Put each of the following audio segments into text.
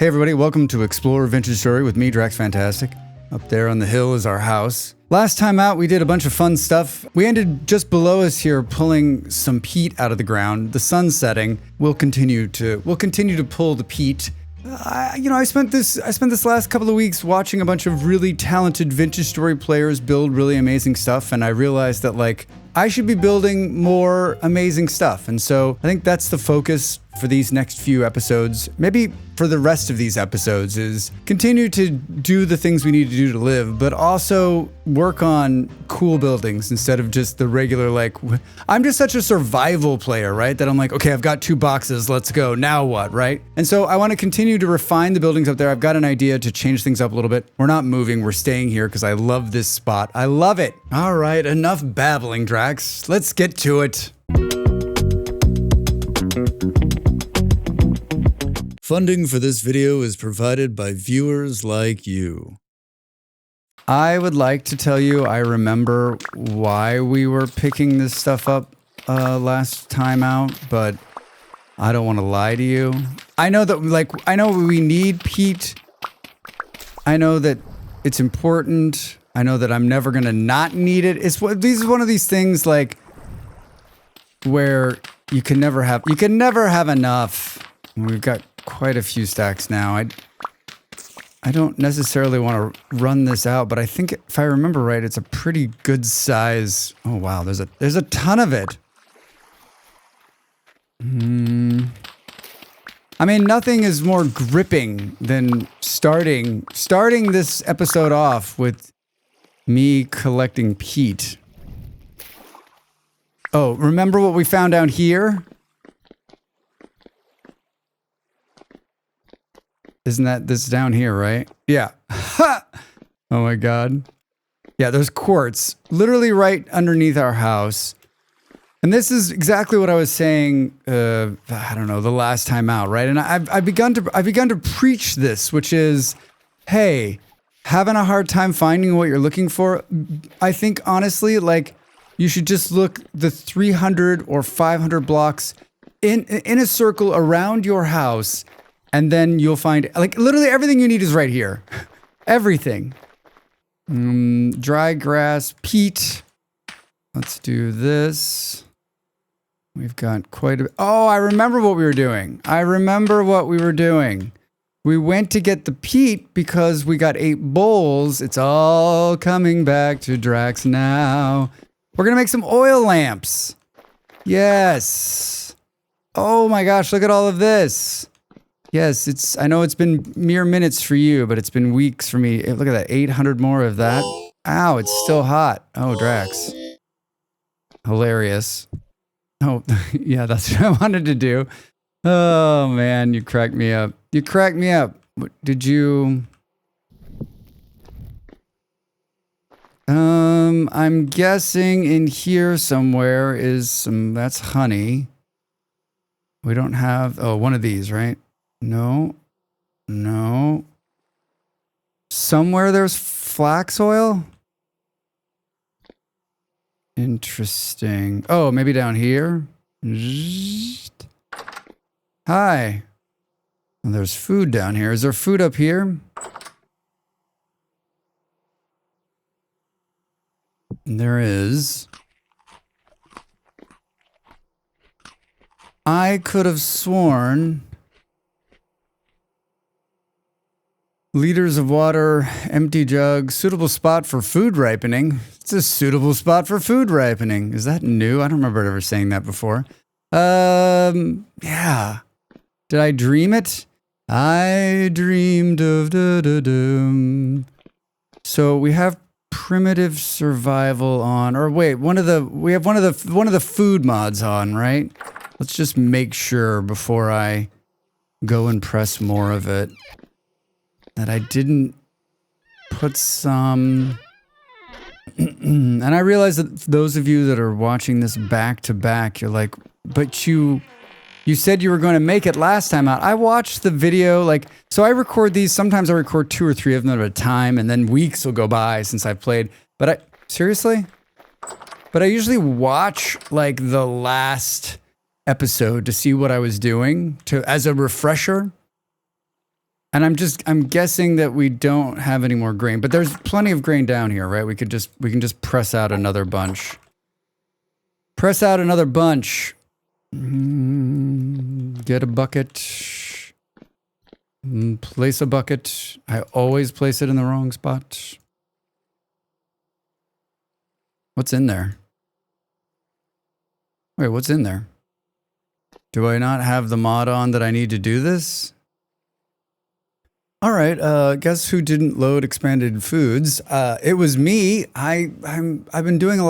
Hey everybody, welcome to Explore Vintage Story with me, Drax Fantastic. Up there on the hill is our house. Last time out, we did a bunch of fun stuff. We ended just below us here, pulling some peat out of the ground. The sun's setting. We'll continue to pull the peat. I spent this last couple of weeks watching a bunch of really talented Vintage Story players build really amazing stuff, and I realized that I should be building more amazing stuff. And so I think that's the focus for these next few episodes. Maybe for the rest of these episodes is continue to do the things we need to do to live, but also work on cool buildings instead of just the regular, I'm just such a survival player, right? That I'm like, okay, I've got 2 boxes, let's go, now what, right? And so I want to continue to refine the buildings up there. I've got an idea to change things up a little bit. We're not moving, we're staying here because I love this spot. I love it. All right, enough babbling, Drax. Let's get to it. Funding for this video is provided by viewers like you. I would like to tell you I remember why we were picking this stuff up last time out, but I don't want to lie to you. I know that I know we need peat. I know that it's important. I know that I'm never gonna not need it. This is one of these things where you can never have enough. We've got quite a few stacks now. I don't necessarily want to run this out, but I think if I remember right, it's a pretty good size. Oh wow, there's a ton of it. I mean, nothing is more gripping than starting this episode off with me collecting peat. Oh, remember what we found down here? Isn't that this down here, right? Yeah. Ha! Oh my god. Yeah, there's quartz literally right underneath our house. And this is exactly what I was saying, I don't know, the last time out, right? And I've begun to preach this, which is, hey, having a hard time finding what you're looking for. I think honestly, you should just look the 300 or 500 blocks in a circle around your house. And then you'll find, literally everything you need is right here. Everything. Dry grass, peat. Let's do this. We've got quite a bit. Oh, I remember what we were doing. We went to get the peat because we got 8 bowls. It's all coming back to Drax now. We're going to make some oil lamps. Yes. Oh my gosh, look at all of this. Yes, I know it's been mere minutes for you, but it's been weeks for me. Look at that, 800 more of that. Ow, it's still hot. Oh, Drax. Hilarious. Oh, yeah, that's what I wanted to do. Oh, man, you cracked me up. Did you... I'm guessing in here somewhere is that's honey. We don't have... Oh, one of these, right? No. Somewhere there's flax oil? Interesting. Oh, maybe down here? Hi. Well, there's food down here. Is there food up here? There is. I could have sworn... Liters of water, empty jug, suitable spot for food ripening. It's a suitable spot for food ripening. Is that new? I don't remember ever saying that before. Yeah. Did I dream it? I dreamed of da-da-dum. So we have primitive survival on, or wait, we have one of the food mods on, right? Let's just make sure before I go and press more of it that I didn't put some... And I realize that those of you that are watching this back to back, you're like, but you said you were going to make it last time out. I watched the video, so I record these, sometimes I record 2 or 3 of them at a time, and then weeks will go by since I've played. Seriously? But I usually watch, the last episode to see what I was doing, as a refresher. And I'm guessing that we don't have any more grain, but there's plenty of grain down here, right? We can just press out another bunch. Press out another bunch. Get a bucket. Place a bucket. I always place it in the wrong spot. What's in there? Wait, what's in there? Do I not have the mod on that I need to do this? All right, guess who didn't load expanded foods? It was me. I've been doing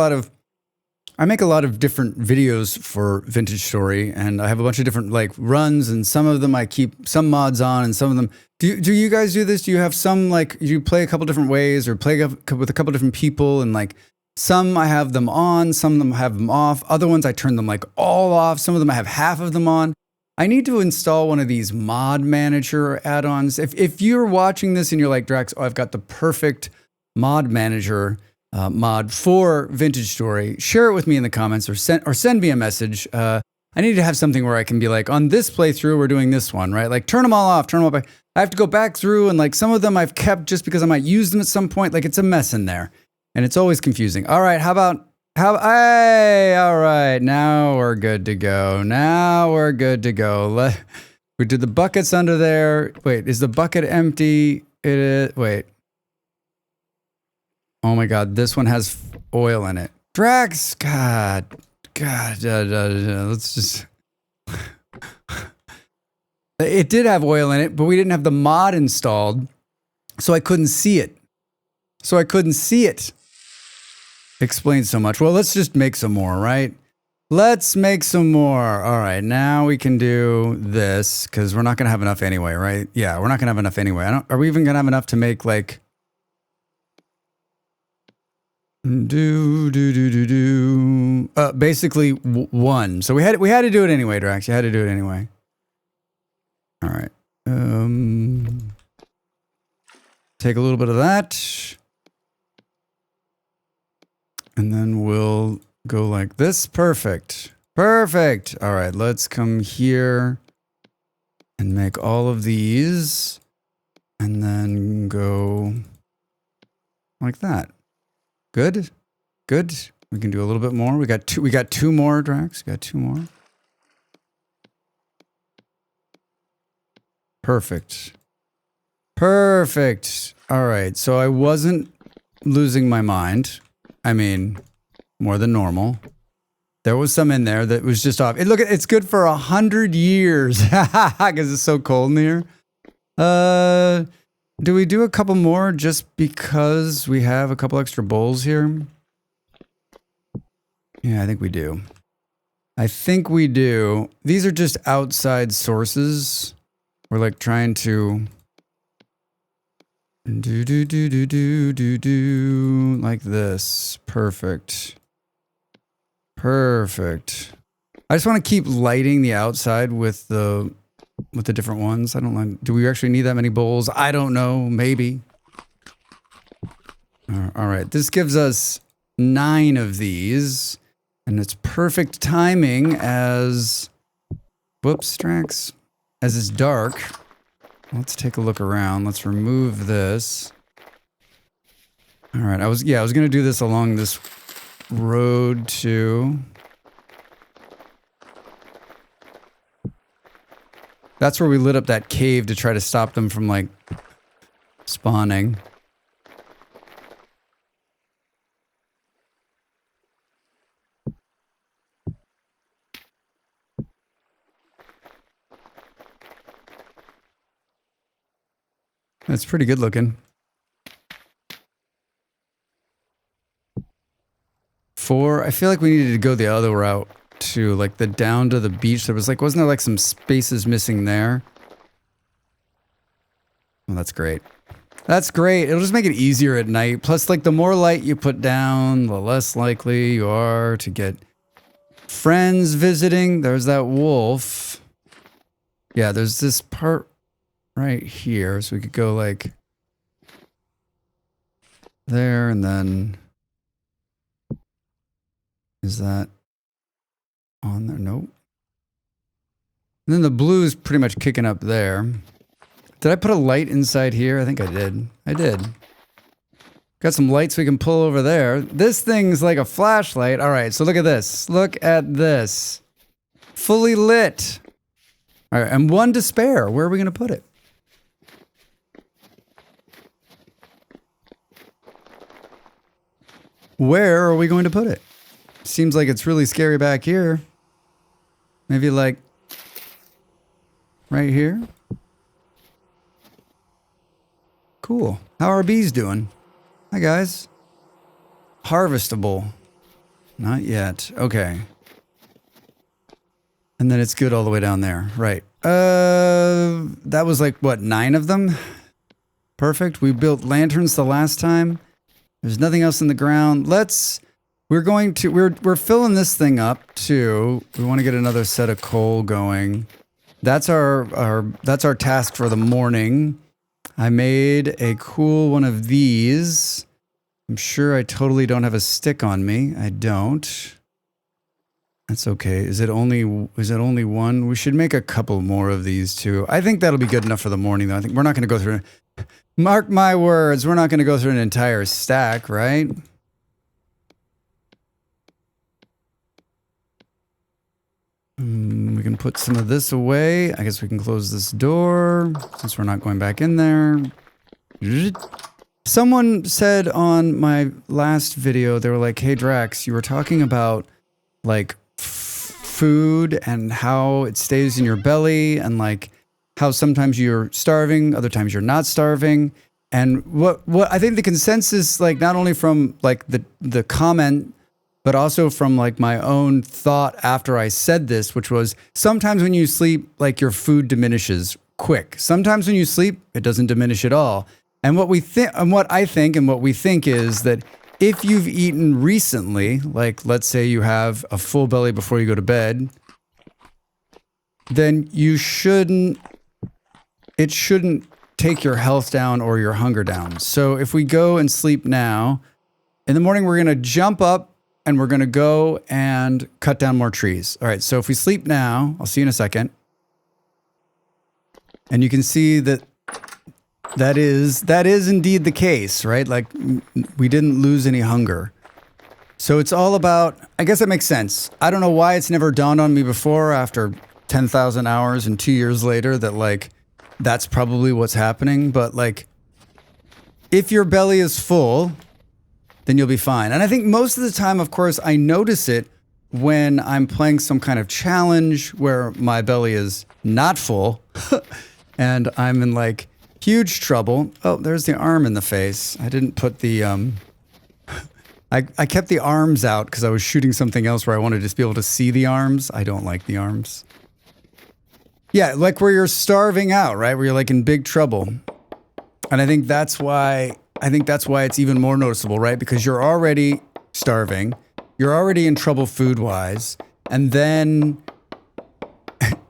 I make a lot of different videos for Vintage Story, and I have a bunch of different like runs, and some of them I keep some mods on, and some of them. Do you guys do this? Do you have some like you play a couple different ways, or play with a couple different people, and like some I have them on, some of them have them off. Other ones I turn them like all off. Some of them I have half of them on. I need to install one of these mod manager add-ons. If you're watching this and you're like, Drax, oh, I've got the perfect mod manager mod for Vintage Story, share it with me in the comments or send me a message. I need to have something where I can be like, on this playthrough, we're doing this one, right? Like turn them all off, turn them all back. I have to go back through and like some of them I've kept just because I might use them at some point. Like it's a mess in there and it's always confusing. All right, hey, all right, now we're good to go. Now we're good to go. We did the buckets under there. Wait, is the bucket empty? It is, wait. Oh my God, this one has oil in it. Drax, God, let's just. It did have oil in it, but we didn't have the mod installed, so I couldn't see it. Explains so much. Well, let's just make some more, right? Let's make some more. All right, now we can do this because we're not going to have enough anyway, right? Yeah, we're not going to have enough anyway. Are we even going to have enough to make like... basically one. So we had to do it anyway, Drax. You had to do it anyway. All right. Take a little bit of that. And then we'll go like this. Perfect. Perfect. All right, let's come here and make all of these and then go like that. Good. Good. We can do a little bit more. We got two more, Drax. We got two more. Perfect. Perfect. All right. So I wasn't losing my mind. I mean, more than normal. There was some in there that was just off. Look, it's good for 100 years because it's so cold in here. Do we do a couple more just because we have a couple extra bowls here? Yeah, I think we do. I think we do. These are just outside sources. We're like trying to do like this. Perfect. Perfect. I just want to keep lighting the outside with the different ones. I don't know. Do we actually need that many bowls? I don't know. Maybe. All right. This gives us 9 of these. And it's perfect timing as... Whoops, Drax. As it's dark. Let's take a look around. Let's remove this. All right. I was going to do this along this road too. That's where we lit up that cave to try to stop them from like spawning. That's pretty good looking. 4, I feel like we needed to go the other route too, like the down to the beach. There was like, wasn't there like some spaces missing there? Well, that's great. That's great. It'll just make it easier at night. Plus, like the more light you put down, the less likely you are to get friends visiting. There's that wolf. Yeah, there's this part right here, so we could go like there and then is that on there? Nope. And then the blue is pretty much kicking up there. Did I put a light inside here? I think I did. I did. Got some lights we can pull over there. This thing's like a flashlight. All right, so look at this. Look at this. Fully lit. All right, and one to spare. Where are we going to put it? Where are we going to put it? Seems like it's really scary back here. Maybe like right here. Cool. How are bees doing? Hi, guys. Harvestable. Not yet. Okay. And then it's good all the way down there. Right. That was like, what, 9 of them? Perfect. We built lanterns the last time. There's nothing else in the ground. We're filling this thing up too. We want to get another set of coal going. That's our task for the morning. I made a cool one of these. I'm sure I totally don't have a stick on me. I don't. That's okay. Is it only one? We should make a couple more of these too. I think that'll be good enough for the morning though. I think we're not going to go through, mark my words, we're not going to go through an entire stack, right? We can put some of this away. I guess we can close this door since we're not going back in there. Someone said on my last video, they were like, hey Drax, you were talking about like food and how it stays in your belly and like how sometimes you're starving, other times you're not starving. And what I think the consensus, like not only from like the comment, but also from like my own thought after I said this, which was sometimes when you sleep, like your food diminishes quick. Sometimes when you sleep, it doesn't diminish at all. And what we think, and what I think, and what we think is that if you've eaten recently, like let's say you have a full belly before you go to bed, then it shouldn't take your health down or your hunger down. So if we go and sleep now, in the morning we're going to jump up and we're going to go and cut down more trees. All right, so if we sleep now, I'll see you in a second. And you can see that that is indeed the case, right? Like we didn't lose any hunger. So it's all about, I guess it makes sense. I don't know why it's never dawned on me before after 10,000 hours and 2 years later that like, that's probably what's happening. But like, if your belly is full, then you'll be fine. And I think most of the time, of course, I notice it when I'm playing some kind of challenge where my belly is not full and I'm in like huge trouble. Oh, there's the arm in the face. I didn't put the, I kept the arms out because I was shooting something else where I wanted to just be able to see the arms. I don't like the arms. Yeah, like where you're starving out, right? Where you're like in big trouble. And I think that's why it's even more noticeable, right? Because you're already starving, you're already in trouble food-wise, and then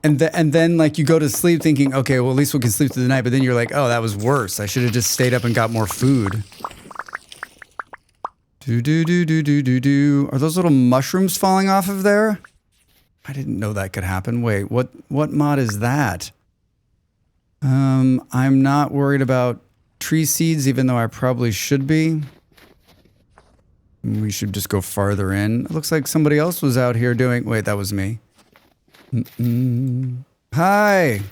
like you go to sleep thinking, okay, well at least we can sleep through the night, but then you're like, oh, that was worse. I should have just stayed up and got more food. Are those little mushrooms falling off of there? I didn't know that could happen. Wait, what mod is that? I'm not worried about tree seeds, even though I probably should be. We should just go farther in. It looks like somebody else was out here doing... Wait, that was me. Hi!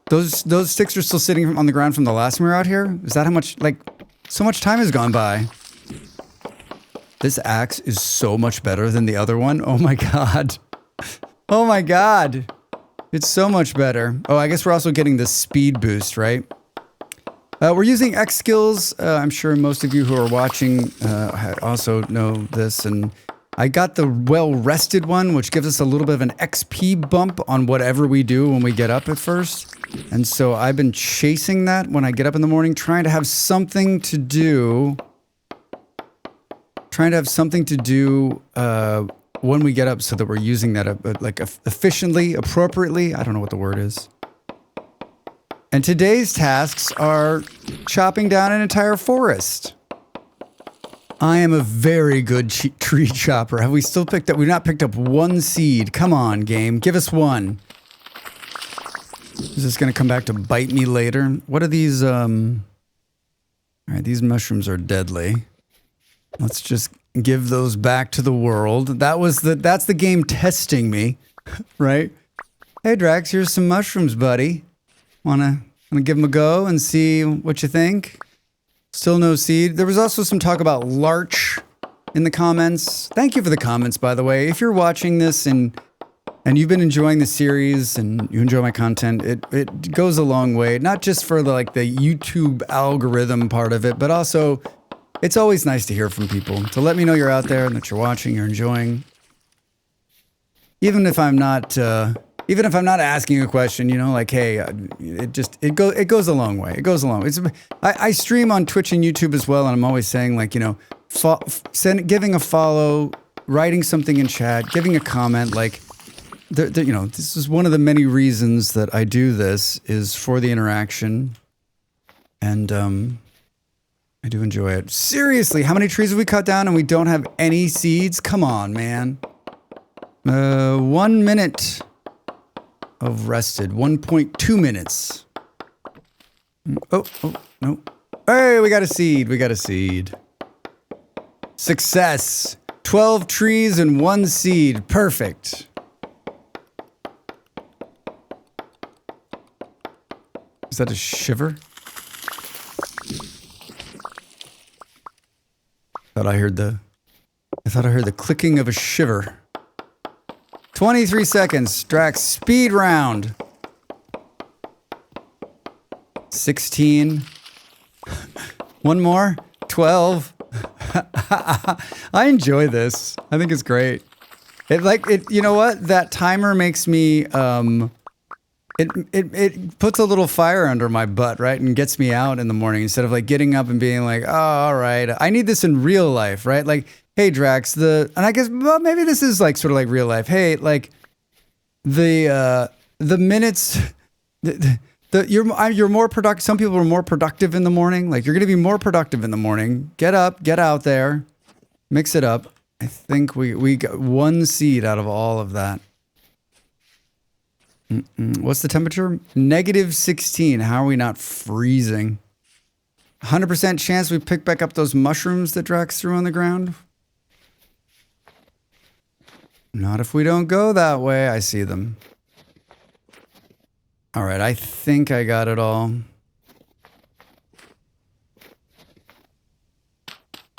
Those sticks are still sitting on the ground from the last time we were out here? Is that how much... Like, so much time has gone by. This axe is so much better than the other one. Oh my god. Oh my god. It's so much better. Oh, I guess we're also getting the speed boost, right? We're using Xskills. I'm sure most of you who are watching also know this. And I got the well-rested one, which gives us a little bit of an XP bump on whatever we do when we get up at first. And so I've been chasing that when I get up in the morning, trying to have something to do... when we get up so that we're using that like efficiently, appropriately. I don't know what the word is. And today's tasks are chopping down an entire forest. I am a very good tree chopper. Have we still picked up? We've not picked up one seed. Come on, game. Give us one. Is this going to come back to bite me later? What are these, All right, these mushrooms are deadly. Let's just give those back to the world. That's the game testing me, right? Hey, Drax, here's some mushrooms, buddy. Wanna give them a go and see what you think? Still no seed. There was also some talk about Larch in the comments. Thank you for the comments, by the way. If you're watching this and you've been enjoying the series and you enjoy my content, it goes a long way. Not just for the YouTube algorithm part of it, but also it's always nice to hear from people, to let me know you're out there and that you're watching, you're enjoying. Even if I'm not asking a question, you know, like, hey, it goes a long way. It goes a long way. I stream on Twitch and YouTube as well, and I'm always saying, like, you know, giving a follow, writing something in chat, giving a comment, like, you know, this is one of the many reasons that I do this, is for the interaction, and I do enjoy it. Seriously, how many trees have we cut down and we don't have any seeds? Come on, man. 1 minute of rested. 1.2 minutes. Oh, no. Hey, we got a seed. We got a seed. Success. 12 trees and 1 seed. Perfect. Is that a shiver? I thought I heard the clicking of a shiver. 23 seconds. Drax, speed round. 16. One more. 12. I enjoy this. I think it's great. You know what? That timer makes me, it puts a little fire under my butt, right? And gets me out in the morning instead of like getting up and being like, oh, all right. I need this in real life, right? Like, hey, Drax, and I guess, well, maybe this is like sort of like real life. Hey, like the minutes, you're more productive. Some people are more productive in the morning. Like, you're going to be more productive in the morning. Get up, get out there, mix it up. I think we got 1 seed out of all of that. What's the temperature? -16. How are we not freezing? 100% chance we pick back up those mushrooms that Drax threw on the ground? Not if we don't go that way. I see them. All right, I think I got it all.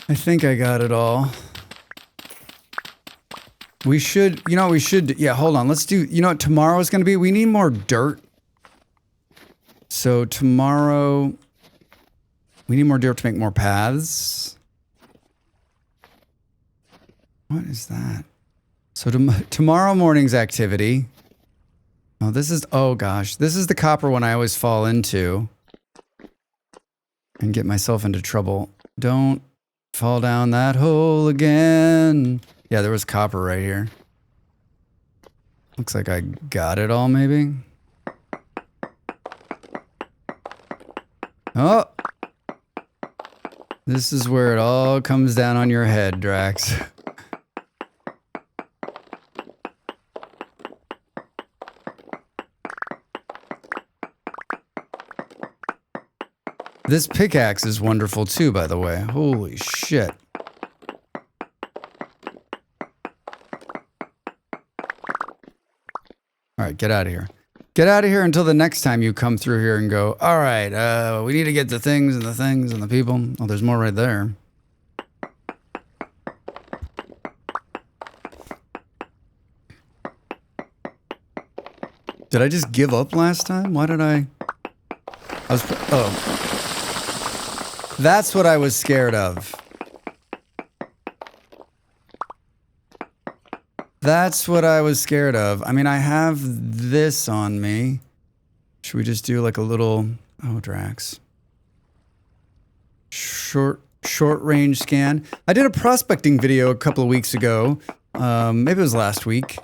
I think I got it all. We should, you know, yeah, hold on. Let's do, you know what tomorrow's going to be? We need more dirt. So tomorrow, we need more dirt to make more paths. What is that? So tomorrow morning's activity. Oh, oh gosh, this is the copper one I always fall into and get myself into trouble. Don't fall down that hole again. Yeah, there was copper right here. Looks like I got it all, maybe. Oh! This is where it all comes down on your head, Drax. This pickaxe is wonderful too, by the way. Holy shit. All right, get out of here. Get out of here until the next time you come through here and go, all right, we need to get the things and the people. Oh, there's more right there. Did I just give up last time? Why did I was, oh. That's what I was scared of. That's what I was scared of. I mean, I have this on me. Should we just do like a little... Oh, Drax. Short range scan. I did a prospecting video a couple of weeks ago. Maybe it was last week.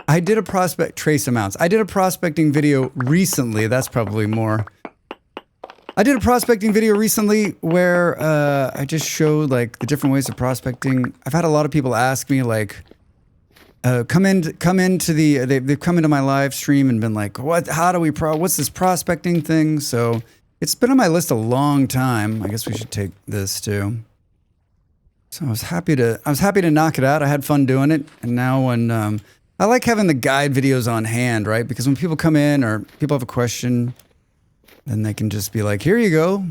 I did a trace amounts. I did a prospecting video recently. That's probably more. I did a prospecting video recently where I just showed like the different ways of prospecting. I've had a lot of people ask me like, they've come into my live stream and been like, what's this prospecting thing? So it's been on my list a long time. I guess we should take this too. So I was happy to knock it out. I had fun doing it. And now when, I like having the guide videos on hand, right? Because when people come in or people have a question, then they can just be like, here you go.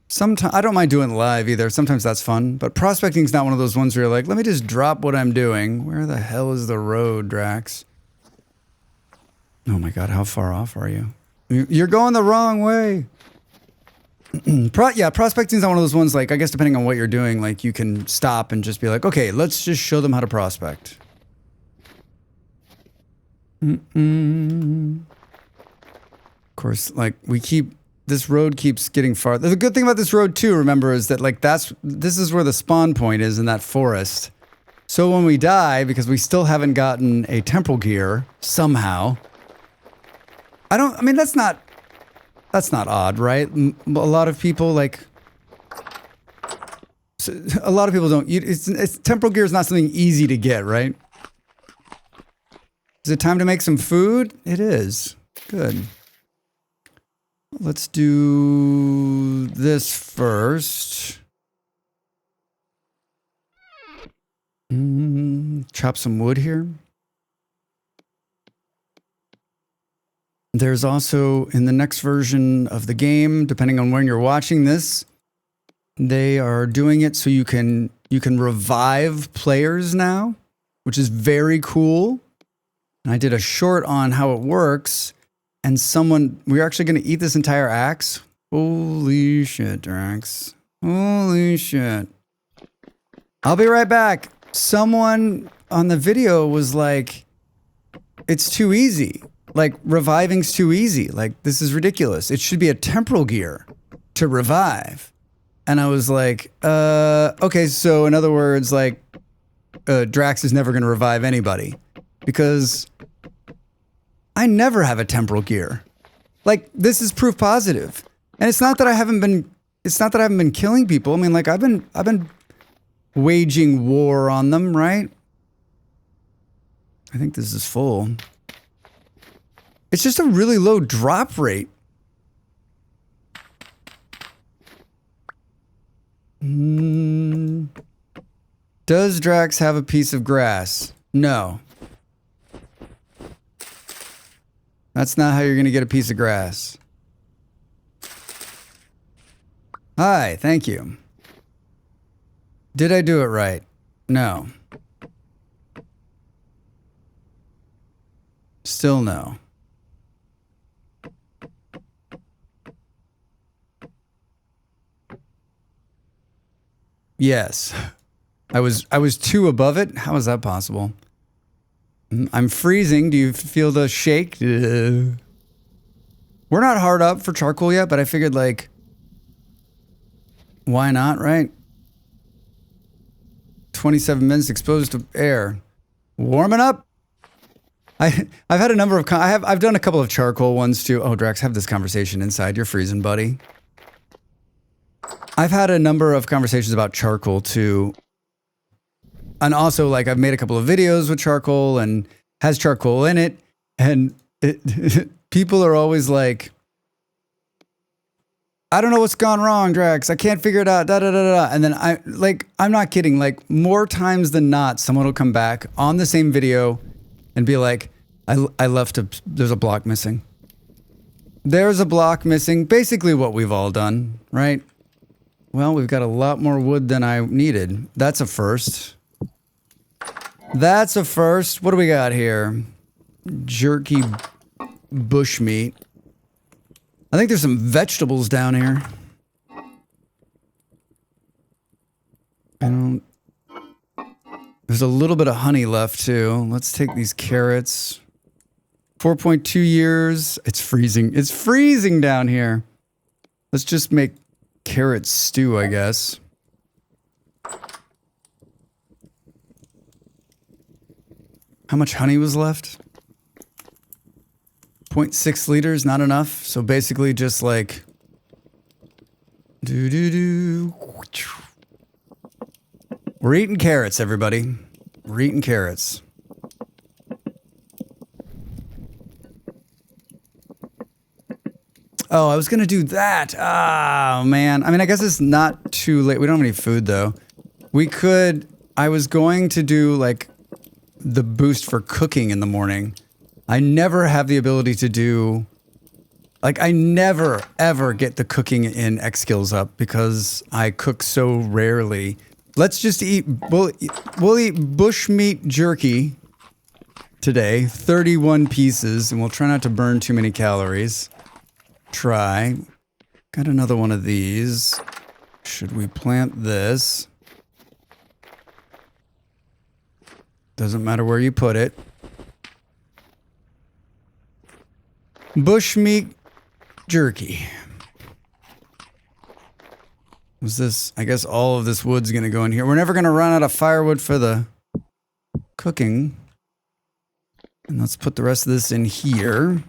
Sometimes I don't mind doing it live either. Sometimes that's fun. But prospecting is not one of those ones where you're like, let me just drop what I'm doing. Where the hell is the road, Drax? Oh my God, how far off are you? You're going the wrong way. Prospecting is not one of those ones, like, I guess depending on what you're doing, like, you can stop and just be like, okay, let's just show them how to prospect. Of course, like, this road keeps getting farther. The good thing about this road too, remember, is that like this is where the spawn point is in that forest. So when we die, because we still haven't gotten a temporal gear somehow, that's not odd, right? A lot of people don't, temporal gear is not something easy to get, right? Is it time to make some food? It is. Good. Let's do this first. Chop some wood here. There's also, in the next version of the game, depending on when you're watching this, they are doing it so you can revive players now, which is very cool. And I did a short on how it works. And we're actually going to eat this entire axe. Holy shit, Drax. Holy shit. I'll be right back. Someone on the video was like, it's too easy. Like, reviving's too easy. Like, this is ridiculous. It should be a temporal gear to revive. And I was like, okay, so in other words, like, Drax is never going to revive anybody. Because I never have a temporal gear. Like, this is proof positive. And it's not that I haven't been killing people. I mean, like, I've been waging war on them, right? I think this is full. It's just a really low drop rate. Does Drax have a piece of grass? No. That's not how you're going to get a piece of grass. Hi, thank you. Did I do it right? No. Still no. Yes. I was 2 above it. How is that possible? I'm freezing. Do you feel the shake? We're not hard up for charcoal yet, but I figured, like, why not, right? 27 minutes exposed to air. Warming up. I've had a number of I've done a couple of charcoal ones too. Oh, Drax, have this conversation inside. You're freezing, buddy. I've had a number of conversations about charcoal too. And also, like, I've made a couple of videos with charcoal and has charcoal in it. And people are always like, I don't know what's gone wrong, Drax. I can't figure it out, da da da da. And then I'm not kidding. Like, more times than not, someone will come back on the same video and be like, there's a block missing. There's a block missing. Basically what we've all done, right? Well, we've got a lot more wood than I needed. That's a first. That's a first. What do we got here? Jerky bushmeat. I think there's some vegetables down here. There's a little bit of honey left too. Let's take these carrots. 4.2 years. It's freezing. It's freezing down here. Let's just make carrot stew, I guess. How much honey was left? 0.6 liters, not enough. So basically just like We're eating carrots, everybody. we're eating carrots. Oh, I was gonna do that. Oh, man. I mean, I guess it's not too late. We don't have any food, though. We could... I was going to do, like, the boost for cooking in the morning. I never have the ability to do... Like, I never, ever get the cooking in Xskills up because I cook so rarely. Let's just eat... We'll eat bushmeat jerky today. 31 pieces, and we'll try not to burn too many calories. Try. Got another one of these. Should we plant this? Doesn't matter where you put it. Bushmeat jerky. Was this... I guess all of this wood's gonna go in here. We're never gonna run out of firewood for the cooking. And let's put the rest of this in here.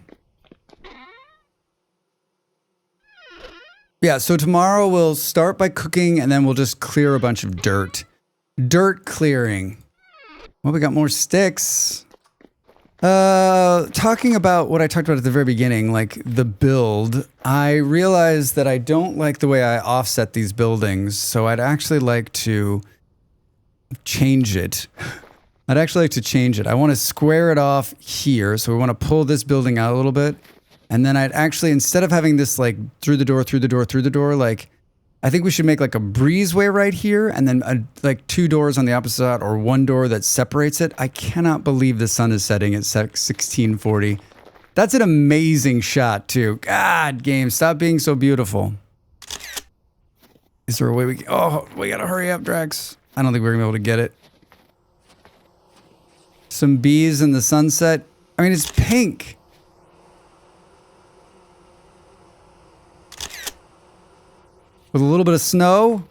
Yeah, so tomorrow we'll start by cooking and then we'll just clear a bunch of dirt. Dirt clearing. Well, we got more sticks. Talking about what I talked about at the very beginning, like the build, I realized that I don't like the way I offset these buildings, so I'd actually like to change it. I'd actually like to change it. I want to square it off here, so we want to pull this building out a little bit. And then I'd actually, instead of having this like through the door, like I think we should make like a breezeway right here and then like 2 doors on the opposite side or 1 door that separates it. I cannot believe the sun is setting at 1640. That's an amazing shot too. God, game, stop being so beautiful. Is there a way we can, oh, we gotta hurry up, Drax. I don't think we're gonna be able to get it. Some bees in the sunset. I mean, it's pink. With a little bit of snow.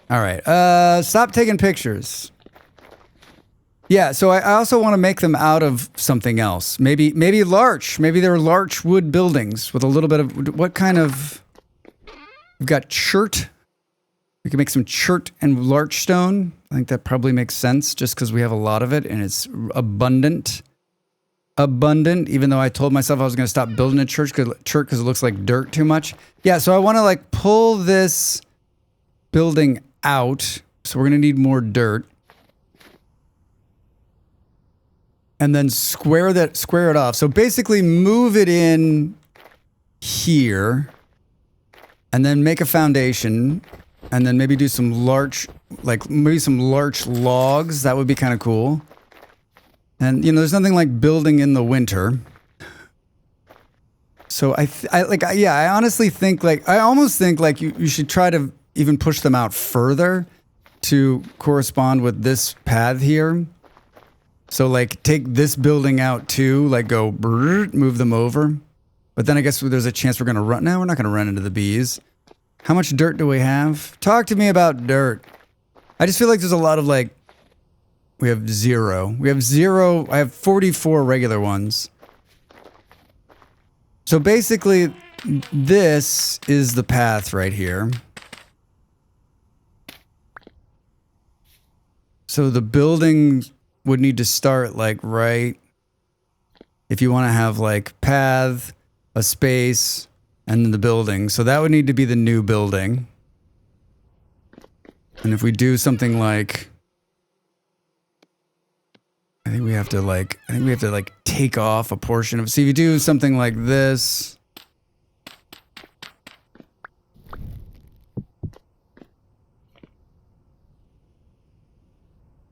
All right. Stop taking pictures. Yeah, so I also want to make them out of something else. Maybe larch. Maybe they're larch wood buildings with a little bit of... What kind of... We've got chert. We can make some chert and larch stone. I think that probably makes sense just because we have a lot of it and it's abundant. Abundant, even though I told myself I was going to stop building a chert because it looks like dirt too much. Yeah, so I want to like pull this building out. So we're going to need more dirt. And then square it off. So basically move it in here and then make a foundation and then maybe do some larch, like maybe some larch logs. That would be kind of cool. And, you know, there's nothing like building in the winter. So I honestly think like, I almost think like you should try to even push them out further to correspond with this path here. So like take this building out too, like go move them over. But then I guess there's a chance we're going to run. No, we're not going to run into the bees. How much dirt do we have? Talk to me about dirt. I just feel like there's a lot of like, we have 0. We have 0. I have 44 regular ones. So basically, this is the path right here. So the building would need to start like right. If you want to have like path, a space, and then the building. So that would need to be the new building. And if we do something like... I think we have to like take off a portion of, see if you do something like this.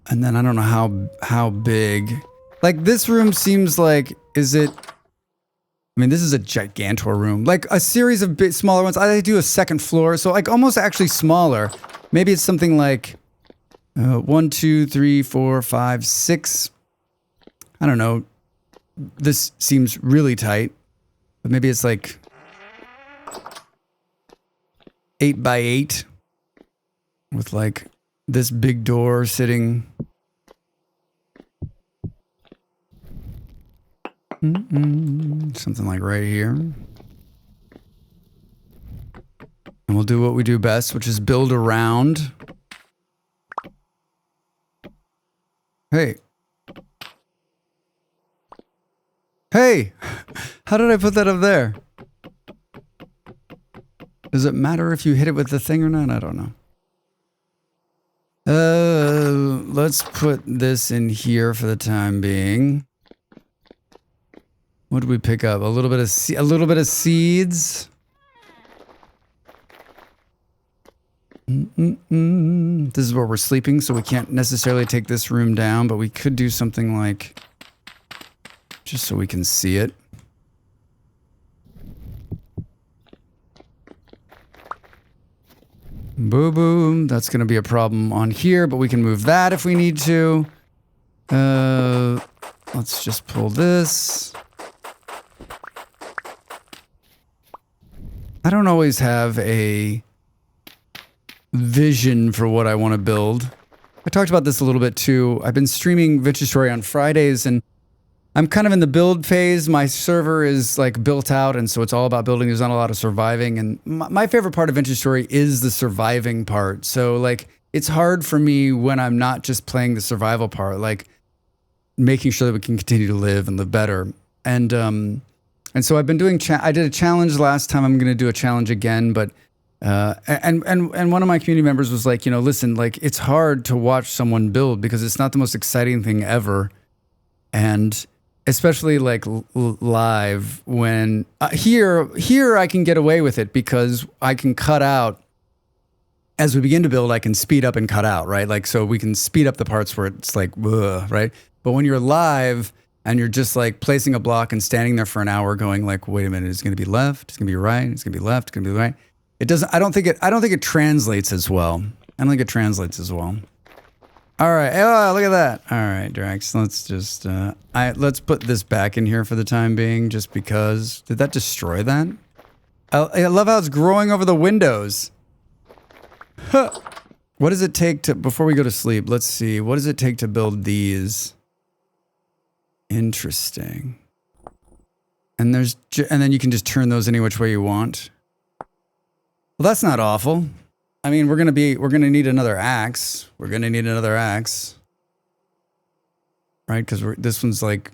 And then I don't know how big, like this room seems like, is it, I mean, this is a gigantor room, like a series of bit smaller ones. I do a second floor. So like almost actually smaller. Maybe it's something like 1, 2, 3, 4, 5, 6. I don't know. This seems really tight, but maybe it's like 8 by 8 with like this big door sitting. Something like right here. And we'll do what we do best, which is build around. Hey. Hey! How did I put that up there? Does it matter if you hit it with the thing or not? I don't know. Let's put this in here for the time being. What did we pick up? A little bit of seeds. This is where we're sleeping, so we can't necessarily take this room down, but we could do something like just so we can see it. Boo boom. That's going to be a problem on here, but we can move that if we need to. Let's just pull this. I don't always have a vision for what I want to build. I talked about this a little bit too. I've been streaming Vintage Story on Fridays, and I'm kind of in the build phase. My server is like built out, and so it's all about building. There's not a lot of surviving, and my favorite part of Vintage Story is the surviving part. So like, it's hard for me when I'm not just playing the survival part, like making sure that we can continue to live and live better. And so I've been doing. I did a challenge last time. I'm going to do a challenge again, but and one of my community members was like, you know, listen, like it's hard to watch someone build because it's not the most exciting thing ever, and especially like live when here I can get away with it because I can cut out as we begin to build. I can speed up and cut out, right? Like, so we can speed up the parts where it's like, ugh, right? But when you're live and you're just like placing a block and standing there for an hour going like, wait a minute, it's going to be left, it's going to be right, it's going to be left, it's going to be right. It doesn't, I don't think it translates as well. I don't think it translates as well. All right. Oh, look at that. All right, Drax. Let's just let's put this back in here for the time being, just because. Did that destroy that? I love how it's growing over the windows. Huh. What does it take to, before we go to sleep? Let's see. What does it take to build these? Interesting. And then you can just turn those any which way you want. Well, that's not awful. I mean, we're gonna need another axe. We're gonna need another axe, right? Because this one's like,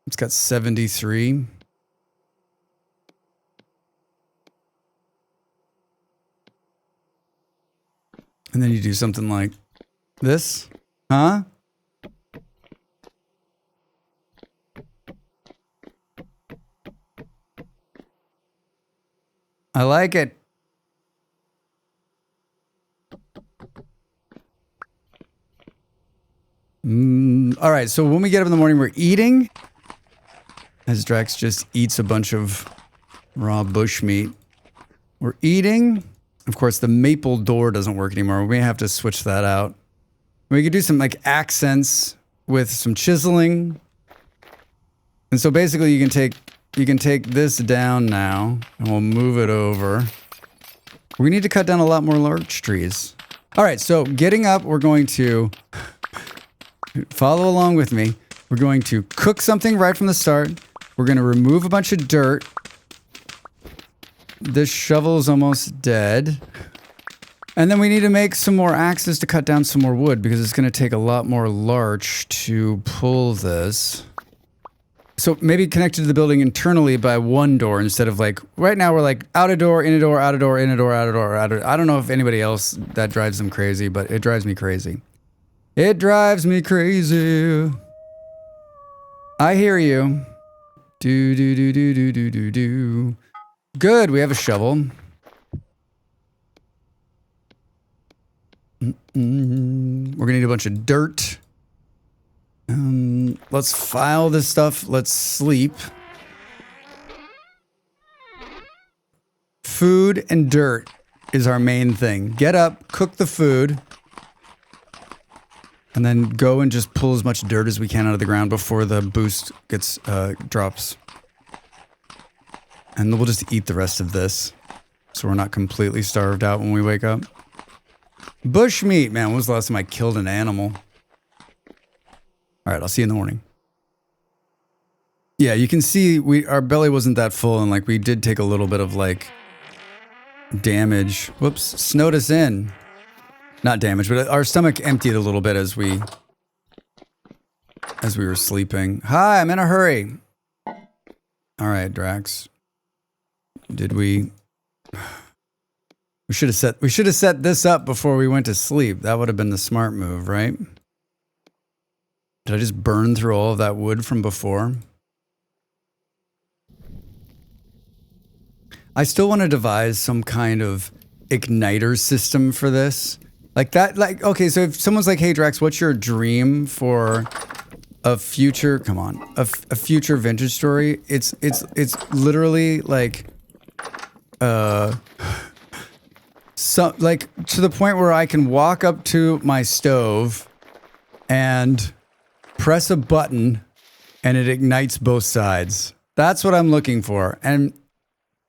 it's got 73. And then you do something like this, huh? I like it. All right, so when we get up in the morning, we're eating. As Drax just eats a bunch of raw bush meat. We're eating. Of course, the maple door doesn't work anymore. We may have to switch that out. We could do some like accents with some chiseling. And so basically you can take this down now and we'll move it over. We need to cut down a lot more larch trees. All right, so getting up, we're going to follow along with me. We're going to cook something right from the start. We're going to remove a bunch of dirt. This shovel is almost dead. And then we need to make some more axes to cut down some more wood because it's going to take a lot more larch to pull this. So maybe connected to the building internally by one door instead of like, right now we're like out a door, in a door, out a door, in a door, out a door, out a door. I don't know if anybody else that drives them crazy, but it drives me crazy. It drives me crazy. I hear you. Do, do, do, do, do, do, do, do. Good, we have a shovel. We're gonna need a bunch of dirt. Let's file this stuff. Let's sleep. Food and dirt is our main thing. Get up, cook the food, and then go and just pull as much dirt as we can out of the ground before the boost gets drops. And we'll just eat the rest of this, so we're not completely starved out when we wake up. Bush meat, man. When was the last time I killed an animal? All right, I'll see you in the morning. Yeah, you can see our belly wasn't that full, and like we did take a little bit of like damage. Whoops, snowed us in. Not damage, but our stomach emptied a little bit as we as we were sleeping. Hi, I'm in a hurry. All right, Drax. Did we... We should have set this up before we went to sleep. That would have been the smart move, right? Did I just burn through all of that wood from before? I still want to devise some kind of igniter system for this. Like that, like, okay, so if someone's like, hey Drax, what's your dream for a future, come on, a future vintage story? It's literally like, so, like, to the point where I can walk up to my stove and press a button and it ignites both sides. That's what I'm looking for. And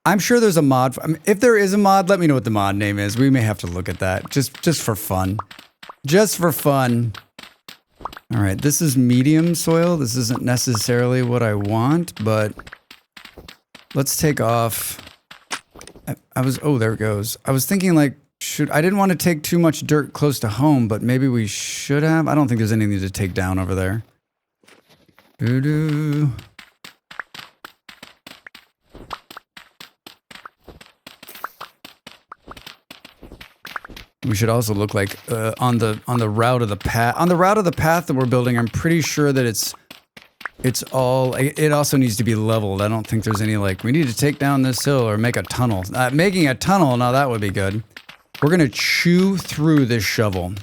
I'm sure there's a mod. I mean, if there is a mod, let me know what the mod name is. We may have to look at that just for fun. Just for fun. All right, this is medium soil. This isn't necessarily what I want, but let's take off. Oh, there it goes. I was thinking like, I didn't want to take too much dirt close to home, but maybe we should have. I don't think there's anything to take down over there. Doo-doo. We should also look like on the route of the path. On the route of the path that we're building, I'm pretty sure that it's all. It also needs to be leveled. I don't think there's any like we need to take down this hill or make a tunnel. Making a tunnel, now that would be good. We're gonna chew through this shovel.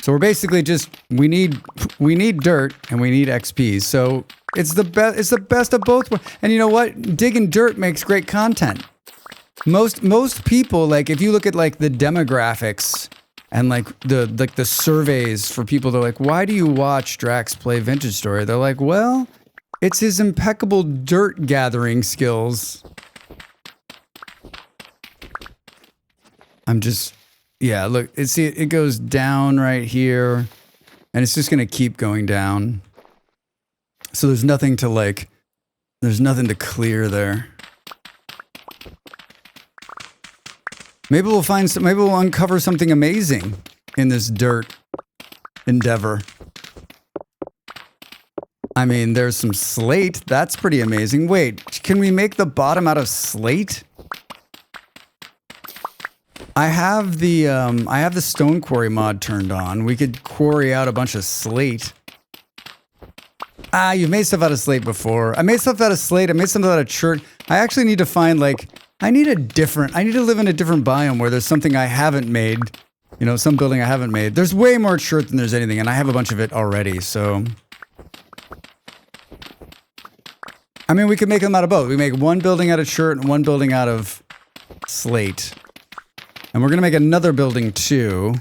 So we're basically just we need dirt and we need XP. So it's the best. It's the best of both. And you know what? Digging dirt makes great content. Most people, like if you look at like the demographics and like the surveys for people, they're like, why do you watch Drax play Vintage Story? They're like, well, it's his impeccable dirt gathering skills. I'm just, yeah, look, it goes down right here and it's just gonna keep going down. So there's nothing to like, there's nothing to clear there. Maybe we'll find some, maybe we'll uncover something amazing in this dirt endeavor. I mean, there's some slate. That's pretty amazing. Wait, can we make the bottom out of slate? I have the stone quarry mod turned on. We could quarry out a bunch of slate. Ah, you've made stuff out of slate before. I made stuff out of slate. I made something out of chert. I actually need to find like, I need to live in a different biome where there's something I haven't made. You know, some building I haven't made. There's way more chert than there's anything, and I have a bunch of it already, so. I mean, we could make them out of both. We make one building out of chert and one building out of slate. And we're gonna make another building too.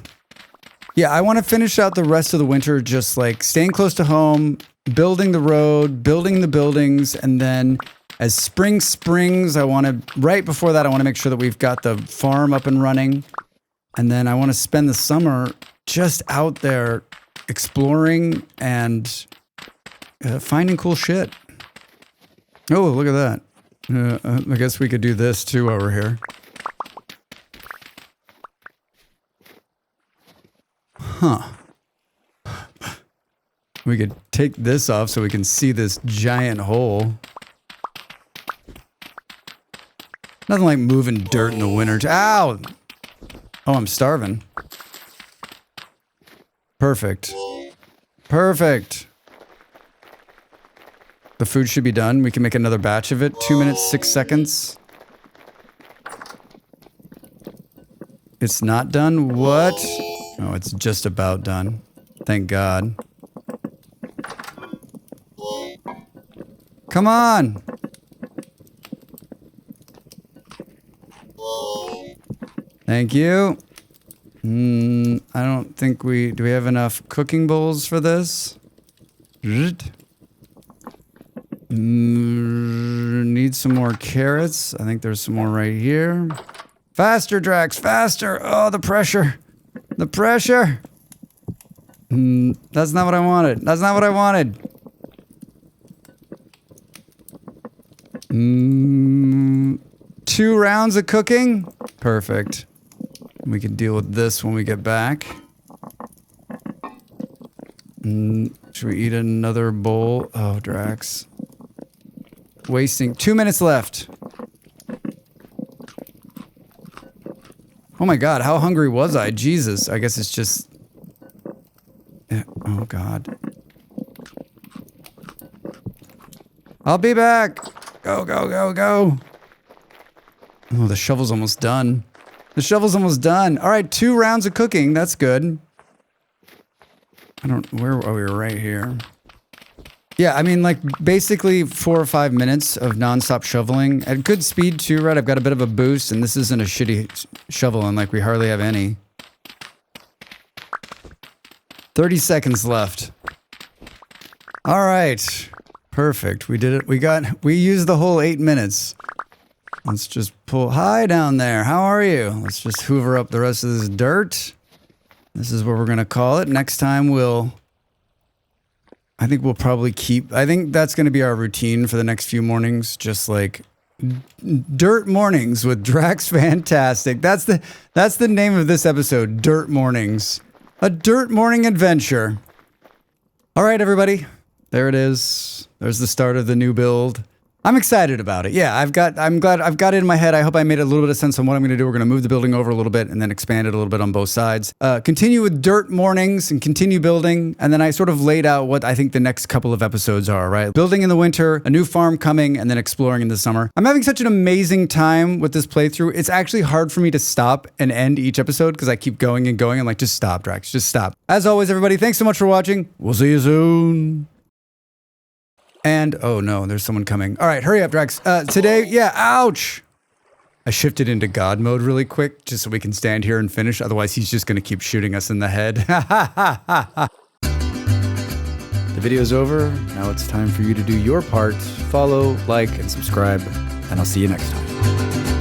Yeah, I want to finish out the rest of the winter just like staying close to home, building the road, building the buildings, and then as spring springs, right before that, I want to make sure that we've got the farm up and running. And then I want to spend the summer just out there exploring and finding cool shit. Oh, look at that. I guess we could do this too over here. Huh. We could take this off so we can see this giant hole. Nothing like moving dirt in the winter. Ow! Oh, I'm starving. Perfect. Perfect. The food should be done. We can make another batch of it. 2 minutes, 6 seconds. It's not done? What? Oh, it's just about done. Thank God. Come on! Thank you. I don't think do we have enough cooking bowls for this? Need some more carrots. I think there's some more right here. Faster, Drax, faster. Oh, the pressure. The pressure. That's not what I wanted. That's not what I wanted. 2 rounds of cooking? Perfect. We can deal with this when we get back. Should we eat another bowl? Oh, Drax. Wasting 2 minutes left. Oh my god, how hungry was I? Jesus, I guess it's just... Yeah. Oh god. I'll be back! Go, go, go, go! Oh, the shovel's almost done. The shovel's almost done. Alright, 2 rounds of cooking, that's good. Where are we? Right here. Yeah, I mean, like, basically 4 or 5 minutes of nonstop shoveling. At good speed, too, right? I've got a bit of a boost, and this isn't a shitty shovel, and, like, we hardly have any. 30 seconds left. All right. Perfect. We did it. We used the whole 8 minutes. Let's just pull... Hi, down there. How are you? Let's just hoover up the rest of this dirt. This is what we're going to call it. Next time, I think we'll probably I think that's going to be our routine for the next few mornings. Just like dirt mornings with Drax Fantastic. That's the name of this episode. Dirt mornings. A dirt morning adventure. All right, everybody. There it is. There's the start of the new build. I'm excited about it. Yeah, I'm glad I've got it in my head. I hope I made a little bit of sense on what I'm going to do. We're going to move the building over a little bit and then expand it a little bit on both sides. Continue with dirt mornings and continue building. And then I sort of laid out what I think the next couple of episodes are, right? Building in the winter, a new farm coming, and then exploring in the summer. I'm having such an amazing time with this playthrough. It's actually hard for me to stop and end each episode because I keep going and going. I'm like, just stop, Drax, just stop. As always, everybody, thanks so much for watching. We'll see you soon. And, oh no, there's someone coming. All right, hurry up, Drax. Today, yeah, ouch! I shifted into God mode really quick, just so we can stand here and finish. Otherwise, he's just gonna keep shooting us in the head. The video's over. Now it's time for you to do your part. Follow, like, and subscribe. And I'll see you next time.